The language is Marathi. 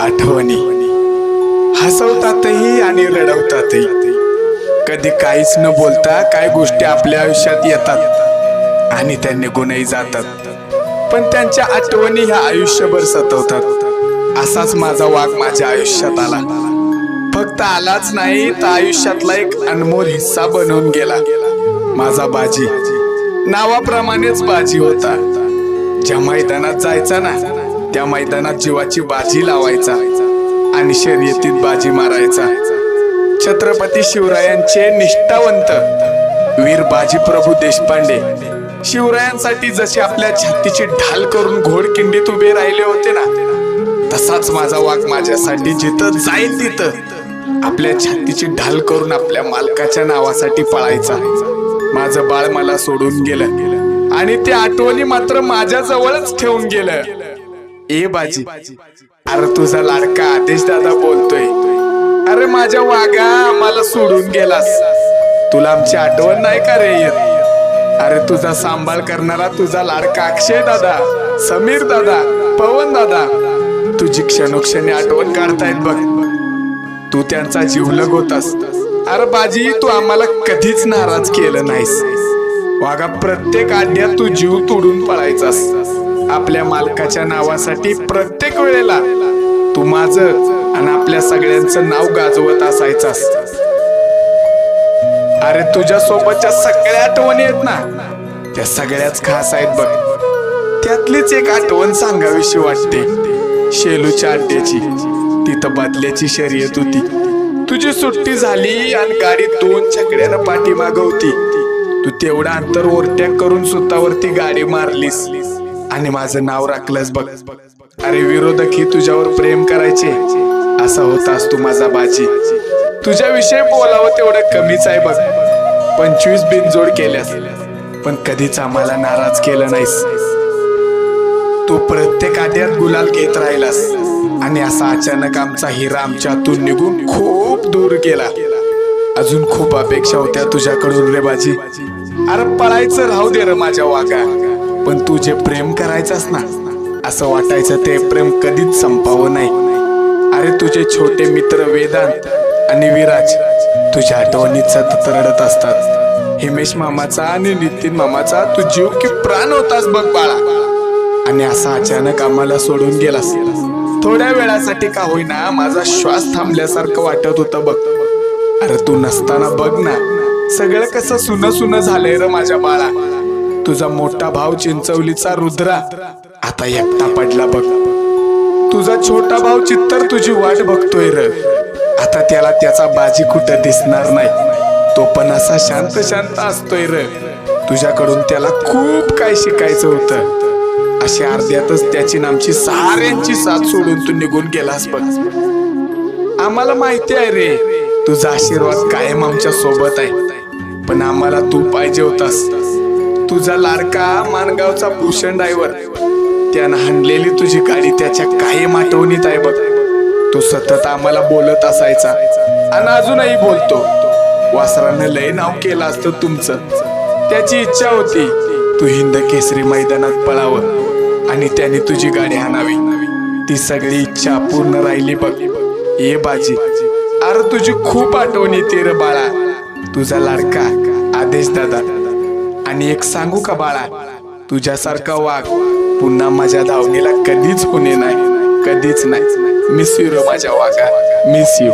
आठवणी हसवतातही आणि रडवतातही. कधी काहीच न बोलता काय गोष्टी आपल्या आयुष्यात येतात आणि त्या निघूनही जातात, पण त्यांच्या आठवणी ह्या आयुष्यभर सतवतात. असाच माझा वाघ माझ्या आयुष्यात आला. फक्त आलाच नाही तर आयुष्यातला एक अनमोल हिस्सा बनवून गेला. माझा बाजी नावाप्रमाणेच बाजी होता. ज्या मैदानात जायचा ना त्या मैदानात जीवाची बाजी लावायचा आणि शर्यतीत बाजी मारायचा. छत्रपती शिवरायांचे निष्ठावंत वीर बाजी प्रभू देशपांडे शिवरायांसाठी जसे आपल्या छातीची ढाल करून घोडकिंडीत उभे राहिले होते ना, तसाच माझा वाघ माझ्यासाठी जिथं जाईल तिथं आपल्या छातीची ढाल करून आपल्या मालकाच्या नावासाठी पळायचा. माझं बाळ मला सोडून गेलं आणि त्या आठवणी मात्र माझ्या जवळच ठेवून गेलं. ए बाजी, अरे तुझा लाडका आदेश दादा बोलतोय. अरे माझ्या वाघा, मला सोडून गेलास. तुला आमची आठवण नाही का रे येत? अरे तुझा सांभाळ करणारा तुझा लाडका अक्षय दादा, समीर दादा, पवन दादा तुझी क्षणोक्षणी आठवण काढतायत बघ. तू त्यांचा जीवलग होतास. अरे बाजी, तू आम्हाला कधीच नाराज केलं नाहीस. वाघा, प्रत्येक आड्यात तू जीव तोडून पळायचास. आपल्या मालकाच्या नावासाठी प्रत्येक वेळेला तू माझं आणि आपल्या सगळ्यांचं नाव गाजवत असायचास. अरे तुझ्या सोबतच्या सगळ्या आठवणी आहेत ना, त्या सगळ्याच खास आहेत बघ. त्यातलीच एक आठवण सांगावीशी वाटते. शेलूच्या अड्ड्याची. तिथं बदल्याची शर्यत होती. तुझी सुट्टी झाली आणि गाडी 2 चकड्यानं पाठीमागं होती. तू तेवढा अंतर ओव्हरटेक करून स्वतःवरती गाडी मारलीस आणि माझं नाव राखलंस बघ. अरे विरोधक ही तुझ्यावर प्रेम करायचे. असा होतास तू माझा बाजी. तुझ्याविषयी बोलावं तेवढं कमीच आहे बघ. 25 बिनजोड केल्यास पण कधीच आम्हाला नाराज केलं नाहीस. तू प्रत्येक आड्यात गुलाल घेत राहिलास आणि असा अचानक आमचा हिरा आमच्यातून निघून खूप दूर गेला. अजून खूप अपेक्षा होत्या तुझ्याकडून रे बाजी. अरे पळायचं राहू दे रे माझ्या वाघा, पण तू जे प्रेम करायचास ना, असं वाटायचं ते प्रेम कधीच संपावं नाही. अरे तुझे छोटे मित्र वेदांत आणि विराज तुझ्या आठवणीत सतत रडत असतात. हिमेश मामाचा आणि नितीन मामाचा तू जीव की प्राण होतास बघ बाळा. आणि असा अचानक आम्हाला सोडून गेलास. थोड्या वेळासाठी का होईना माझा श्वास थांबल्यासारखं वाटत होतं बघ. अरे तू नसताना बघ ना सगळं कसं सुन सुन झालंय र माझ्या बाळा. तुझा मोठा भाऊ चिंचवलीचा रुद्रा आता एकटा पडला बघ. तुझा छोटा भाऊ चित्तर तुझी वाट बघतोय र. आता त्याला त्याचा बाजी कुठं दिसणार नाही. तो पण असा शांत शांत असतोय र. तुझ्याकडून त्याला खूप काय शिकायचं होतं. अशा अर्ध्यातच त्याची नामची साऱ्यांची साथ सोडून तू निघून गेलास बघ. आम्हाला माहिती आहे रे, तुझा आशीर्वाद कायम आमच्या सोबत आहे, पण आम्हाला तू पाहिजे होतास. तुझा लाडका मानगावचा भूषण ड्रायव्हर, त्यानं हाणलेली तुझी गाडी त्याच्या कायम आठवणीत आहे बघ. तो सतत आम्हाला बोलत असायचा आणि अजूनही बोलतो. वासरानं लय नाव केलं असतं तुमचं. त्याची इच्छा होती तू हिंद केसरी मैदानात पळावं आणि त्याने तुझी गाडी हाणावी. ती सगळी इच्छा पूर्ण राहिली बघ. ये बाजी, अरे तुझी खूप आठवण येते रे बाळा. तुझा लाडका आदेश दादा. आणि एक सांगू का बाळा, तुझ्यासारखा वाघ पुन्हा माझ्या धावणीला कधीच होणे नाही, कधीच नाही. मिस यू रे माझ्या वाघा, मिस यू.